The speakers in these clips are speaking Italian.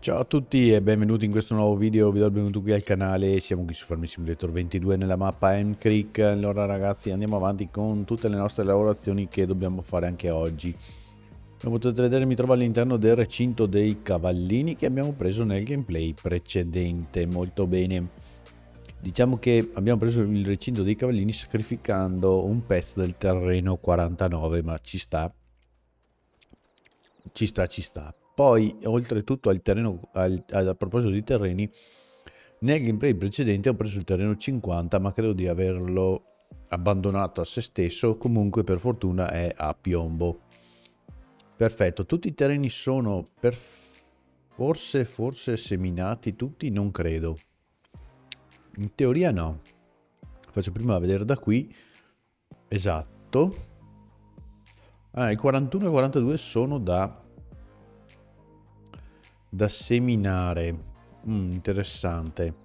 Ciao a tutti e benvenuti in questo nuovo video, vi do il benvenuto qui al canale, siamo qui su Farming Simulator 22 nella mappa M Creek. Allora ragazzi, andiamo avanti con tutte le nostre lavorazioni che dobbiamo fare anche oggi. Come potete vedere mi trovo all'interno del recinto dei cavallini che abbiamo preso nel gameplay precedente. Molto bene, diciamo che abbiamo preso il recinto dei cavallini sacrificando un pezzo del terreno 49, ma ci sta. Ci sta. Poi, oltretutto, al terreno, a proposito di terreni, nel gameplay precedente ho preso il terreno 50, ma credo di averlo abbandonato a se stesso. Comunque, per fortuna, è a piombo. Perfetto, tutti i terreni sono forse seminati, tutti non credo. In teoria no. Faccio prima vedere da qui. Esatto. Il 41 e il 42 sono da seminare. Interessante.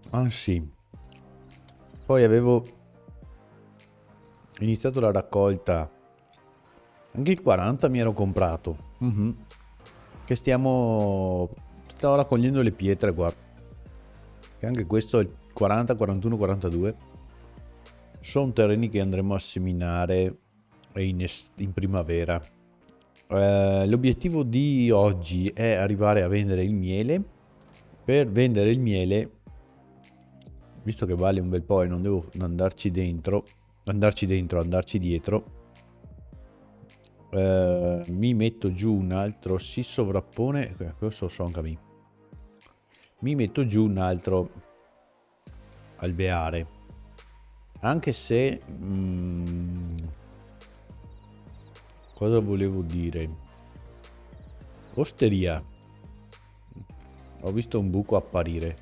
Ah sì. Poi avevo iniziato la raccolta. Anche il 40 mi ero comprato. Che stavo raccogliendo le pietre qua. E anche questo è il 40, 41, 42. Sono terreni che andremo a seminare in primavera. L'obiettivo di oggi è arrivare a vendere il miele. Per vendere il miele, visto che vale un bel po' e non devo andarci dietro, mi metto giù un altro, si sovrappone, questo so anche a me. Mi metto giù un altro alveare, anche se cosa volevo dire? Osteria. Ho visto un buco apparire,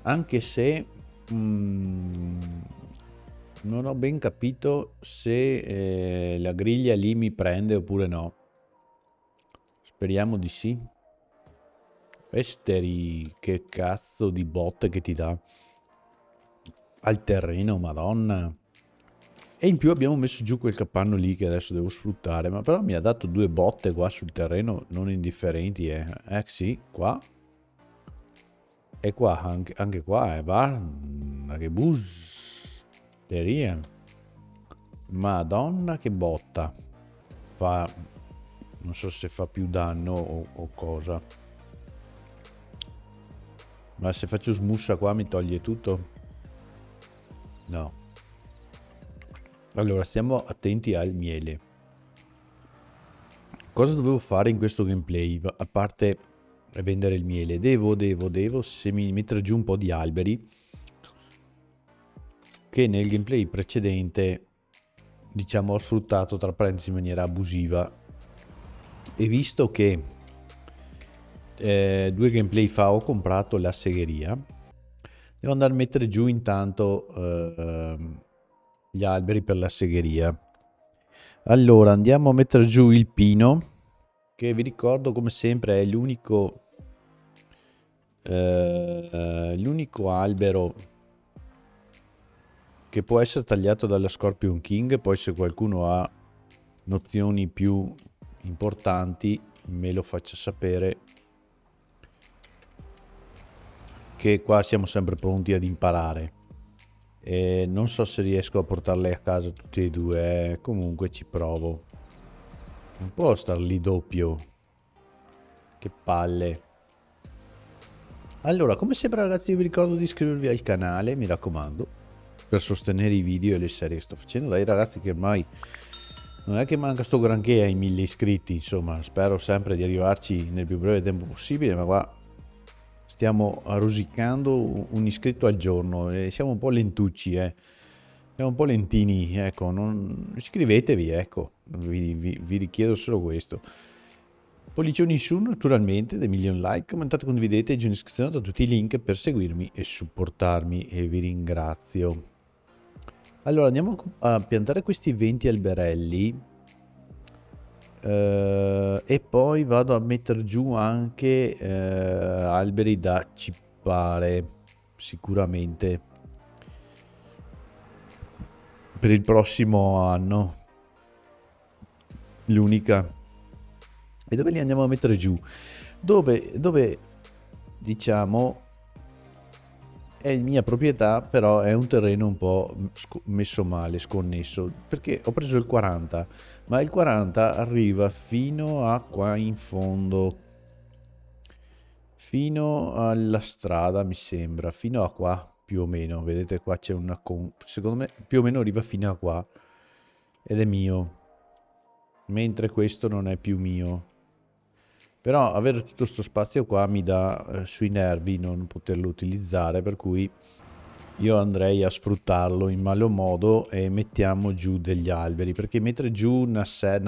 anche se non ho ben capito se la griglia lì mi prende oppure no. Speriamo di sì. Esteri, che cazzo di botte che ti dà al terreno, madonna. E in più abbiamo messo giù quel capanno lì che adesso devo sfruttare, ma però mi ha dato due botte qua sul terreno non indifferenti, sì, qua. E qua, anche qua, guarda che busteria. Madonna che botta. Fa, non so se fa più danno o cosa. Ma se faccio smussa qua mi toglie tutto? No. Allora, stiamo attenti al miele. Cosa dovevo fare in questo gameplay? A parte vendere il miele, devo mettere giù un po' di alberi che nel gameplay precedente, diciamo, ho sfruttato tra parentesi in maniera abusiva. E visto che 2 gameplay fa ho comprato la segheria, devo andare a mettere giù intanto gli alberi per la segheria. Allora andiamo a mettere giù il pino, che vi ricordo come sempre è l'unico albero che può essere tagliato dalla Scorpion King. Poi se qualcuno ha nozioni più importanti me lo faccia sapere, che qua siamo sempre pronti ad imparare. Non so se riesco a portarle a casa tutti e due, comunque ci provo. Non può star lì doppio, che palle. Allora, come sempre ragazzi, vi ricordo di iscrivervi al canale, mi raccomando, per sostenere i video e le serie che sto facendo. Dai ragazzi, che ormai non è che manca sto granché ai 1000 iscritti, insomma, spero sempre di arrivarci nel più breve tempo possibile, ma qua stiamo rosicando un iscritto al giorno e siamo un po' lentucci, siamo un po' lentini, ecco, iscrivetevi, ecco, vi richiedo solo questo. Pollicioni in su naturalmente, dei milioni like, commentate, condividete e giù in descrizione da tutti i link per seguirmi e supportarmi, e vi ringrazio. Allora andiamo a piantare questi 20 alberelli e poi vado a mettere giù anche alberi da cippare sicuramente per il prossimo anno. L'unica. E dove li andiamo a mettere giù? dove diciamo è mia proprietà, però è un terreno un po' messo male, sconnesso, perché ho preso il 40, ma il 40 arriva fino a qua in fondo, fino alla strada, mi sembra, fino a qua più o meno. Vedete qua c'è una secondo me più o meno arriva fino a qua ed è mio, mentre questo non è più mio. Però avere tutto questo spazio qua mi dà sui nervi non poterlo utilizzare, per cui io andrei a sfruttarlo in malo modo e mettiamo giù degli alberi, perché mettere giù una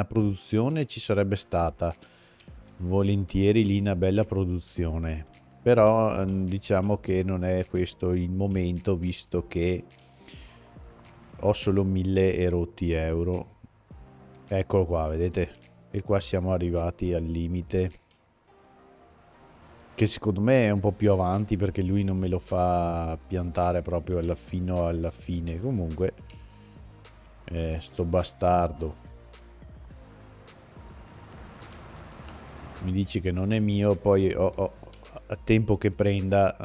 produzione ci sarebbe stata volentieri lì una bella produzione, però diciamo che non è questo il momento, visto che ho solo 1000 e rotti euro. Eccolo qua, vedete? E qua siamo arrivati al limite, che secondo me è un po' più avanti, perché lui non me lo fa piantare proprio fino alla fine. Comunque sto bastardo mi dici che non è mio, poi a tempo che prenda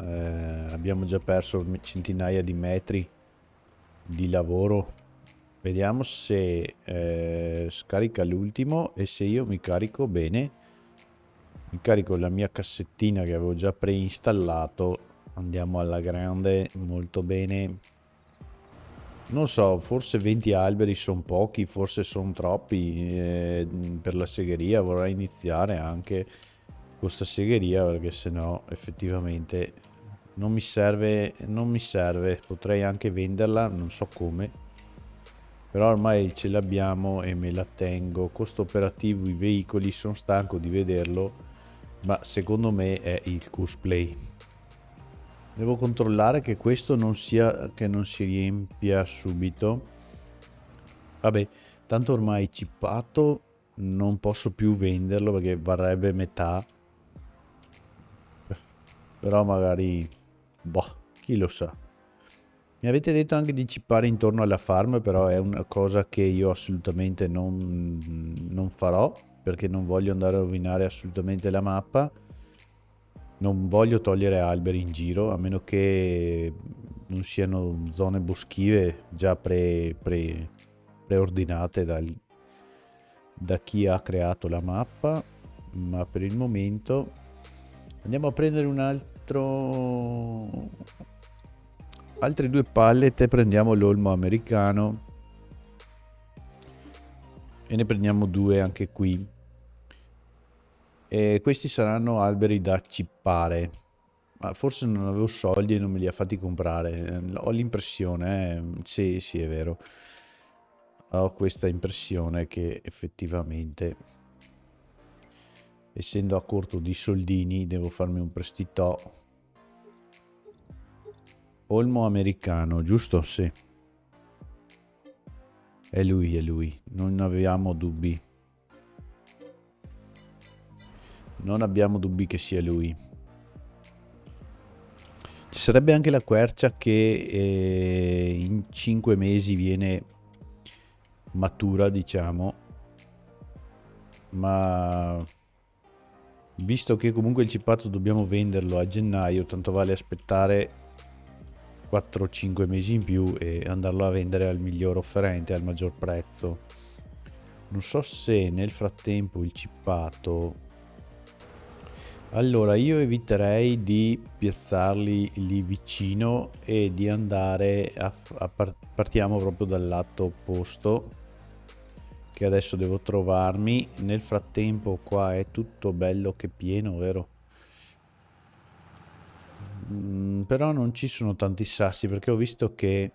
abbiamo già perso centinaia di metri di lavoro. Vediamo se scarica l'ultimo, e se io mi carico bene, mi carico la mia cassettina che avevo già preinstallato, andiamo alla grande, molto bene. Non so, forse 20 alberi sono pochi, forse sono troppi per la segheria. Vorrei iniziare anche questa segheria, perché sennò effettivamente non mi serve, potrei anche venderla, non so come, però ormai ce l'abbiamo e me la tengo. Costo operativo, i veicoli, sono stanco di vederlo, ma secondo me è il cosplay. Devo controllare che questo non sia, che non si riempia subito. Vabbè, tanto ormai chippato non posso più venderlo perché varrebbe metà. Però magari, boh, chi lo sa. Mi avete detto anche di chippare intorno alla farm, però è una cosa che io assolutamente non farò, perché non voglio andare a rovinare assolutamente la mappa. Non voglio togliere alberi in giro, a meno che non siano zone boschive già preordinate da chi ha creato la mappa. Ma per il momento andiamo a prendere altre 2 pallet, e prendiamo l'olmo americano e ne prendiamo 2 anche qui. E questi saranno alberi da cippare, ma forse non avevo soldi e non me li ha fatti comprare. Ho l'impressione, sì, sì, è vero. Ho questa impressione che effettivamente, essendo a corto di soldini, devo farmi un prestito. Olmo americano, giusto? Sì. È lui, non avevamo dubbi. Non abbiamo dubbi che sia lui. Ci sarebbe anche la quercia che in 5 mesi viene matura, diciamo, ma visto che comunque il cippato dobbiamo venderlo a gennaio, tanto vale aspettare 4-5 mesi in più e andarlo a vendere al miglior offerente, al maggior prezzo. Non so se nel frattempo il cippato... Allora, io eviterei di piazzarli lì vicino e di andare partiamo proprio dal lato opposto, che adesso devo trovarmi. Nel frattempo qua è tutto bello che pieno, vero? Però non ci sono tanti sassi, perché ho visto che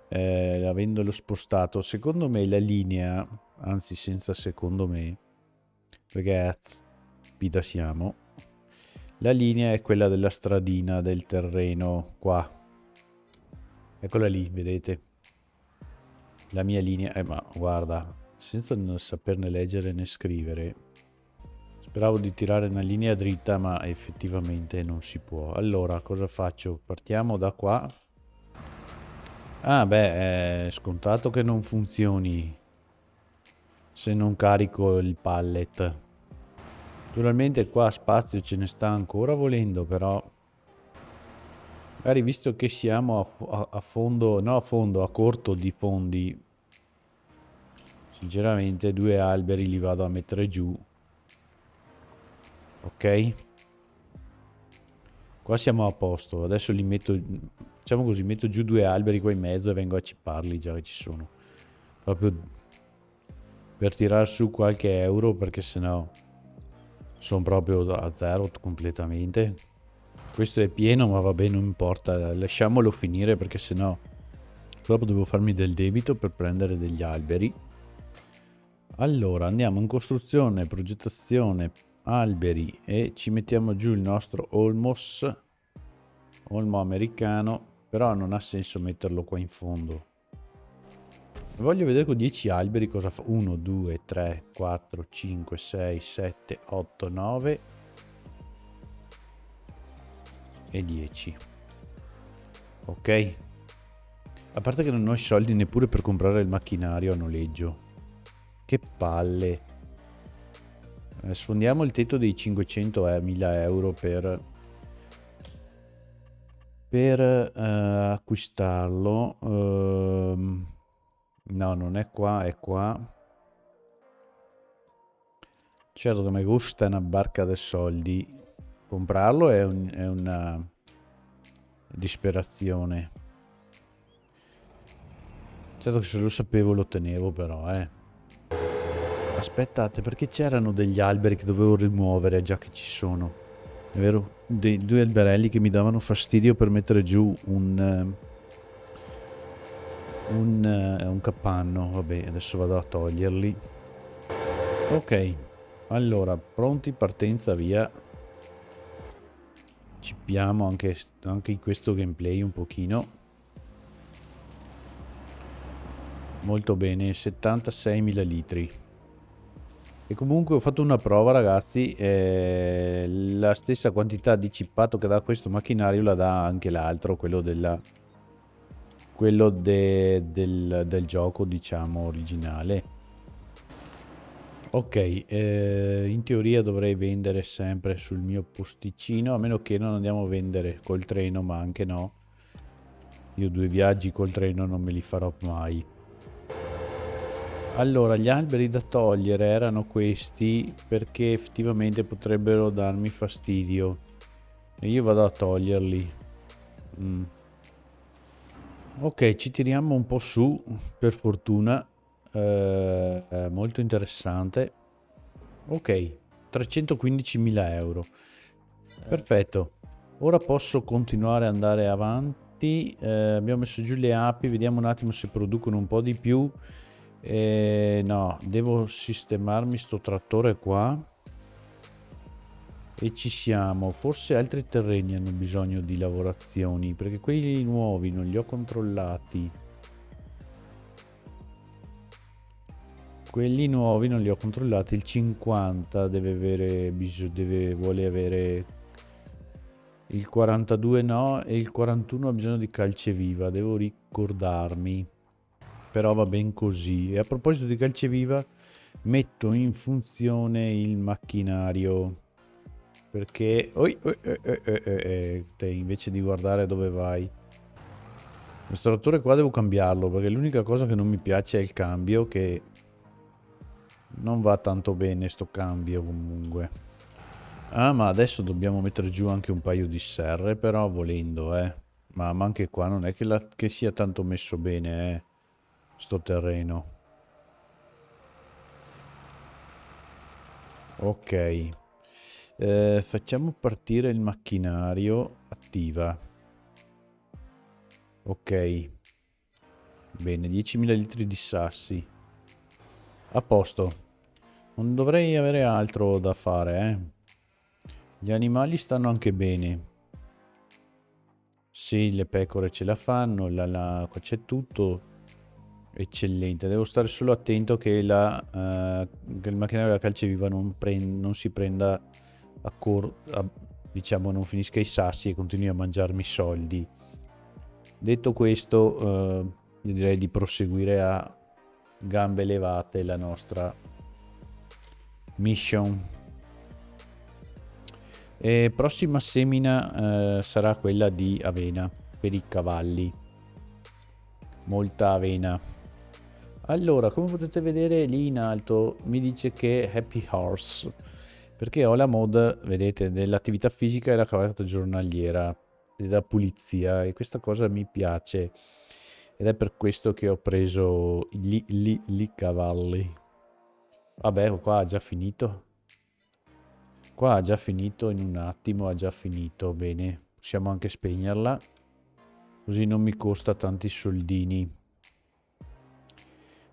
avendolo spostato, secondo me la linea, anzi senza secondo me, perché pida siamo, la linea è quella della stradina del terreno qua, eccola lì, vedete la mia linea, ma guarda, senza non saperne leggere né scrivere, speravo di tirare una linea dritta, ma effettivamente non si può. Allora cosa faccio? Partiamo da qua. Ah beh, è scontato che non funzioni se non carico il pallet. Naturalmente qua spazio ce ne sta ancora volendo, però magari visto che siamo a fondo, no a fondo, a corto di fondi, sinceramente 2 alberi li vado a mettere giù. Ok? Qua siamo a posto, adesso li metto, diciamo così, metto giù 2 alberi qua in mezzo e vengo a cipparli già che ci sono. Proprio per tirar su qualche euro, perché sennò sono proprio a zero completamente. Questo è pieno, ma vabbè, non importa, lasciamolo finire perché sennò dopo devo farmi del debito per prendere degli alberi. Allora, andiamo in costruzione, progettazione, alberi e ci mettiamo giù il nostro olmo americano, però non ha senso metterlo qua in fondo. Voglio vedere con 10 alberi cosa fa. 1, 2, 3, 4, 5, 6, 7, 8, 9 e 10. Ok. A parte che non ho i soldi neppure per comprare il macchinario a noleggio. Che palle. Sfondiamo il tetto dei 500.000 euro per acquistarlo. No, non è qua, è qua. Certo che mi gusta una barca di soldi. Comprarlo è una disperazione. Certo che se lo sapevo lo tenevo però, Aspettate, perché c'erano degli alberi che dovevo rimuovere già che ci sono. È vero? Due alberelli che mi davano fastidio per mettere giù un capanno. Vabbè, adesso vado a toglierli. Ok, allora, pronti, partenza, via. Cippiamo anche in questo gameplay un pochino. Molto bene, 76.000 litri. E comunque ho fatto una prova, ragazzi, la stessa quantità di cippato che dà questo macchinario la dà anche l'altro, quello del gioco, diciamo, originale. Ok, in teoria dovrei vendere sempre sul mio posticino, a meno che non andiamo a vendere col treno, ma anche no. Io 2 viaggi col treno non me li farò mai. Allora, gli alberi da togliere erano questi perché effettivamente potrebbero darmi fastidio. E io vado a toglierli. Ok, ci tiriamo un po' su, per fortuna. Molto interessante. Ok, 315.000 euro. Perfetto. Ora posso continuare ad andare avanti. Abbiamo messo giù le api, vediamo un attimo se producono un po' di più. No, devo sistemarmi sto trattore qua. E ci siamo. Forse altri terreni hanno bisogno di lavorazioni, perché quelli nuovi non li ho controllati. Quelli nuovi non li ho controllati. Il 50 vuole avere, il 42 no, e il 41 ha bisogno di calceviva, devo ricordarmi. Però va ben così. E a proposito di calceviva, metto in funzione il macchinario. Perché te invece di guardare dove vai. Questo trattore qua devo cambiarlo, perché l'unica cosa che non mi piace è il cambio, che non va tanto bene sto cambio comunque. Ah, ma adesso dobbiamo mettere giù anche un paio di serre, però volendo, Ma anche qua non è che sia tanto messo bene, sto terreno. Ok. Facciamo partire il macchinario. Attiva. Ok. Bene, 10.000 litri di sassi. A posto. Non dovrei avere altro da fare, Gli animali stanno anche bene. Sì, le pecore ce la fanno, qua c'è tutto eccellente. Devo stare solo attento che che il macchinario della calceviva non si prenda diciamo, non finisca i sassi e continui a mangiarmi i soldi. Detto questo, io direi di proseguire a gambe levate la nostra mission. E prossima semina sarà quella di avena per i cavalli. Molta avena. Allora, come potete vedere lì in alto mi dice che Happy Horse, perché ho la mod, vedete, dell'attività fisica e la cavalcata giornaliera e della pulizia, e questa cosa mi piace ed è per questo che ho preso i cavalli. Vabbè, qua ha già finito. Qua ha già finito in un attimo, ha già finito. Bene, possiamo anche spegnerla, così non mi costa tanti soldini.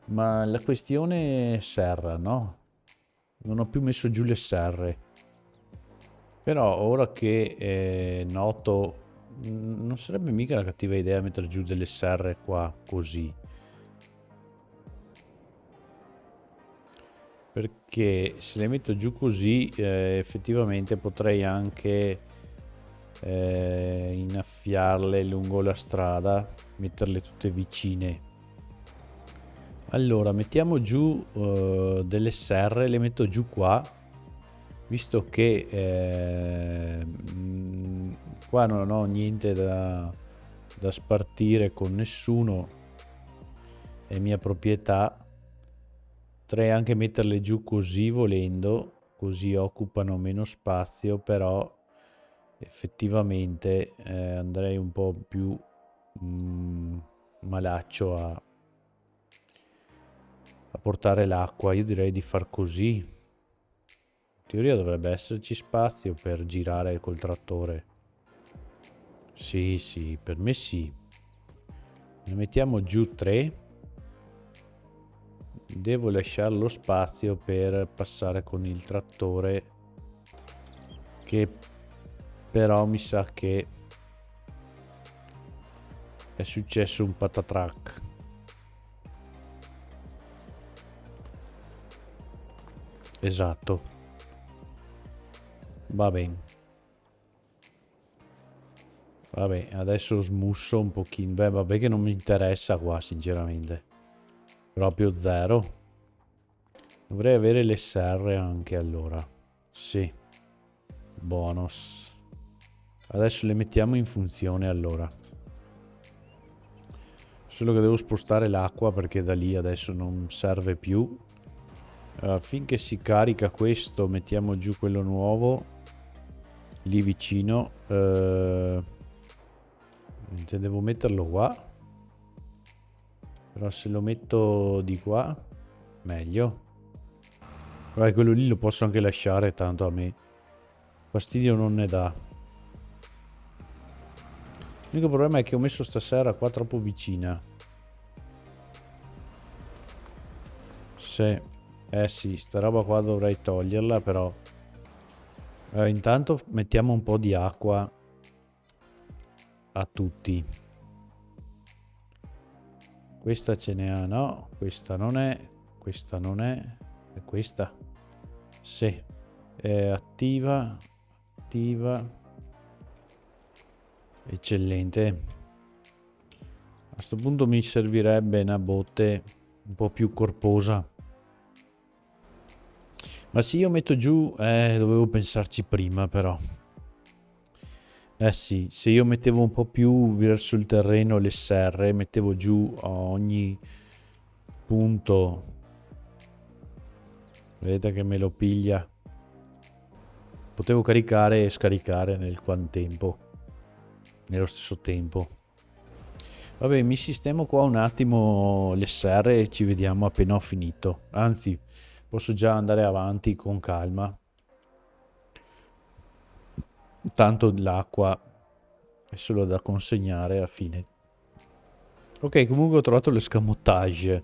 Ma la questione è serra, no? Non ho più messo giù le serre. Però ora che noto, non sarebbe mica una cattiva idea mettere giù delle serre qua così. Perché se le metto giù così effettivamente potrei anche innaffiarle lungo la strada, metterle tutte vicine. Allora mettiamo giù delle serre, le metto giù qua, visto che qua non ho niente da spartire con nessuno, è mia proprietà. Potrei anche metterle giù così volendo, così occupano meno spazio, però effettivamente andrei un po' più malaccio a portare l'acqua. Io direi di far così. In teoria dovrebbe esserci spazio per girare col trattore. Sì, sì, per me sì. Ne mettiamo giù 3. Devo lasciare lo spazio per passare con il trattore, che però mi sa che è successo un patatrack. Esatto. Va bene. Vabbè, adesso smusso un pochino. Beh, vabbè che non mi interessa qua, sinceramente. Proprio zero. Dovrei avere le serre anche allora. Sì. Bonus. Adesso le mettiamo in funzione allora. Solo che devo spostare l'acqua perché da lì adesso non serve più. Finché si carica questo mettiamo giù quello nuovo lì vicino. Devo metterlo qua, però se lo metto di qua meglio. Vabbè, quello lì lo posso anche lasciare, tanto a me fastidio non ne dà. L'unico problema è che ho messo stasera qua troppo vicina. Sì, sta roba qua dovrei toglierla, però intanto mettiamo un po' di acqua a tutti. Questa ce ne ha, no? Questa non è. Questa non è. E questa? Sì. Attiva. Attiva. Eccellente. A questo punto mi servirebbe una botte un po' più corposa. Ma sì, io metto giù... dovevo pensarci prima, però. Sì, se io mettevo un po' più verso il terreno le serre, mettevo giù a ogni punto. Vedete che me lo piglia. Potevo caricare e scaricare nel contempo. Nello stesso tempo. Vabbè, mi sistemo qua un attimo le serre e ci vediamo appena ho finito. Anzi, posso già andare avanti con calma. Tanto l'acqua è solo da consegnare alla fine. Ok, comunque ho trovato l'escamotage.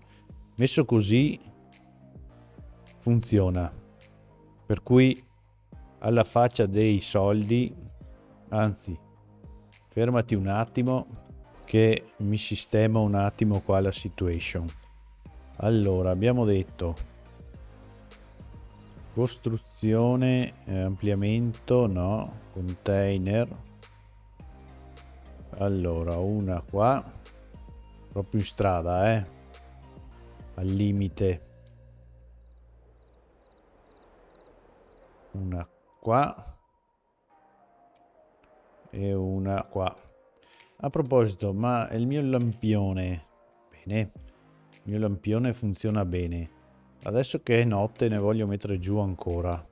Messo così funziona. Per cui alla faccia dei soldi, anzi, fermati un attimo che mi sistema un attimo qua la situation. Allora, abbiamo detto costruzione, ampliamento, no, container. Allora, una qua, proprio in strada, al limite. Una qua. e una qua. A proposito, ma il mio lampione, bene, il mio lampione funziona bene. Adesso che è notte ne voglio mettere giù ancora.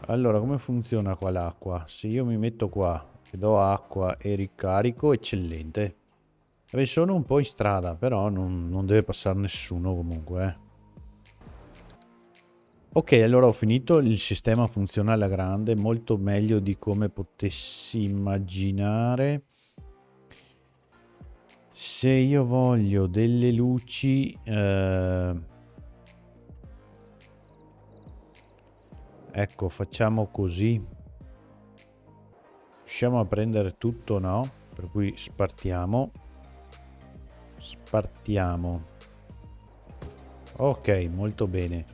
Allora, come funziona qua l'acqua? Se io mi metto qua e do acqua e ricarico, eccellente. Vabbè, sono un po' in strada, però non deve passare nessuno comunque, eh. Ok, allora ho finito, il sistema funziona alla grande, molto meglio di come potessi immaginare. Se io voglio delle luci, ecco, facciamo così. Riusciamo a prendere tutto, no? Per cui spartiamo. Spartiamo. Ok, molto bene.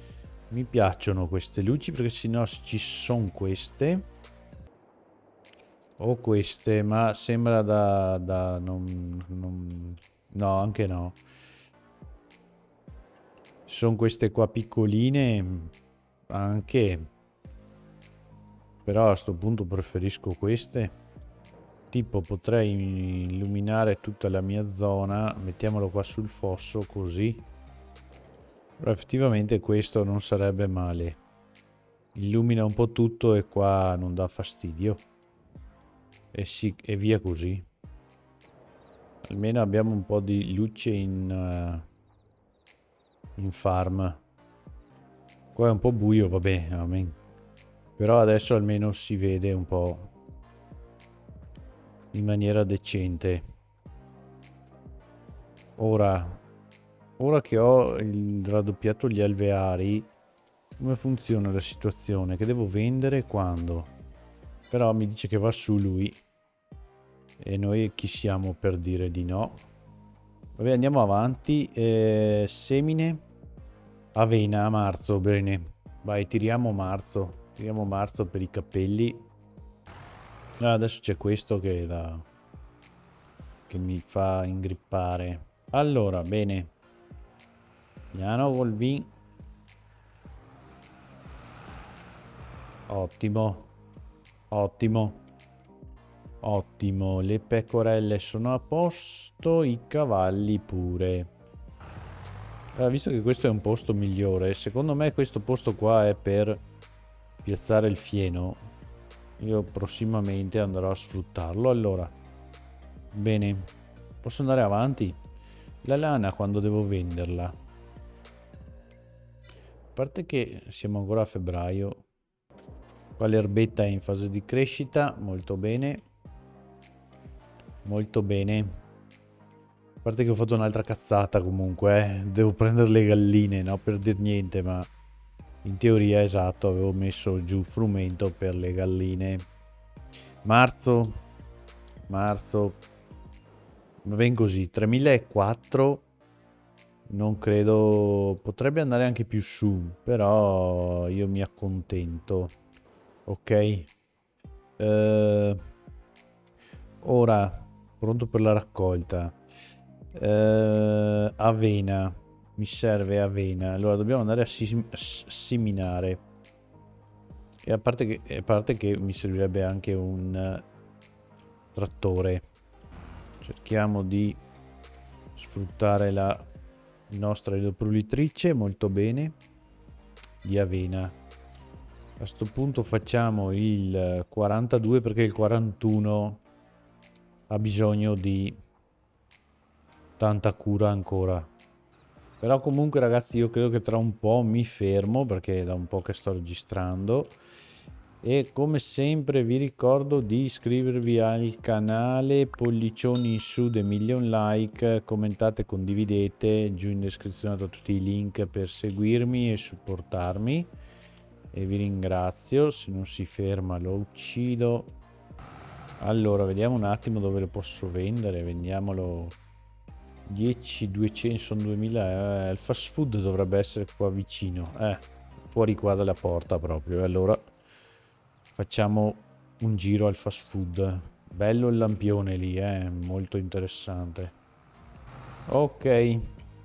Mi piacciono queste luci perché sennò ci sono queste o queste, ma sembra da no, anche no. Sono queste qua piccoline anche, però a sto punto preferisco queste. Tipo potrei illuminare tutta la mia zona, mettiamolo qua sul fosso così. Però effettivamente questo non sarebbe male. Illumina un po' tutto e qua non dà fastidio. E, sì, e via così. Almeno abbiamo un po' di luce in farm. Qua è un po' buio, vabbè, amen. Però adesso almeno si vede un po' in maniera decente. Ora che ho raddoppiato gli alveari, come funziona la situazione? Che devo vendere quando? Però mi dice che va su lui. E noi chi siamo per dire di no? Vabbè, andiamo avanti. Semine. Avena a marzo, bene. Vai, tiriamo marzo. Tiriamo marzo per i capelli. Adesso c'è questo che mi fa ingrippare. Allora, bene. Piano col V. Ottimo. Ottimo. Ottimo. Le pecorelle sono a posto. I cavalli pure. Allora, visto che questo è un posto migliore, secondo me questo posto qua è per piazzare il fieno. Io prossimamente andrò a sfruttarlo. Allora, bene, posso andare avanti? La lana quando devo venderla? A parte che siamo ancora a febbraio. Qua l'erbetta è in fase di crescita, molto bene. Molto bene. A parte che ho fatto un'altra cazzata comunque, eh. Devo prendere le galline, no? Per dir niente, ma in teoria esatto, avevo messo giù frumento per le galline. Marzo. Marzo. Va bene così, 3004. Non credo, potrebbe andare anche più su, però io mi accontento. Ok. Ora, pronto per la raccolta. Avena. Mi serve avena. Allora dobbiamo andare a seminare. E a parte che mi servirebbe anche un trattore. Cerchiamo di sfruttare la nostra idropulitrice, molto bene, di avena. A sto punto facciamo il 42 perché il 41 ha bisogno di tanta cura ancora. Però comunque ragazzi io credo che tra un po' mi fermo perché è da un po' che sto registrando. E come sempre vi ricordo di iscrivervi al canale, pollicioni in su, dei million like, commentate, condividete, giù in descrizione da tutti i link per seguirmi e supportarmi e vi ringrazio. Se non si ferma lo uccido. Allora vediamo un attimo dove lo posso vendere, vendiamolo 10, 200, sono 2000, il fast food dovrebbe essere qua vicino, fuori qua dalla porta proprio. Allora facciamo un giro al fast food. Bello il lampione lì, molto interessante. Ok,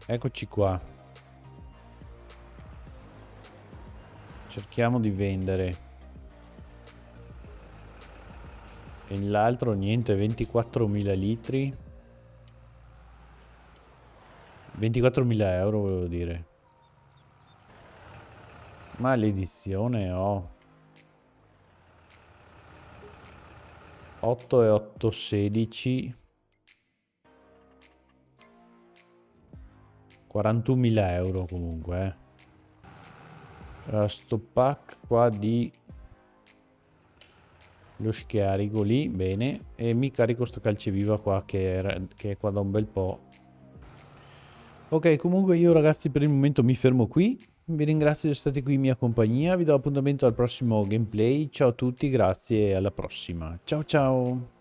eccoci qua. Cerchiamo di vendere. E l'altro niente, 24.000 litri. 24.000 euro volevo dire. Maledizione, oh. 8 e 8, 16. 41.000 euro comunque, sto pack qua di lo scarico lì, bene, e mi carico sto calceviva qua che è qua da un bel po'. Ok, comunque io ragazzi per il momento mi fermo qui, vi ringrazio di essere stati qui in mia compagnia, vi do appuntamento al prossimo gameplay, ciao a tutti, grazie e alla prossima, ciao ciao!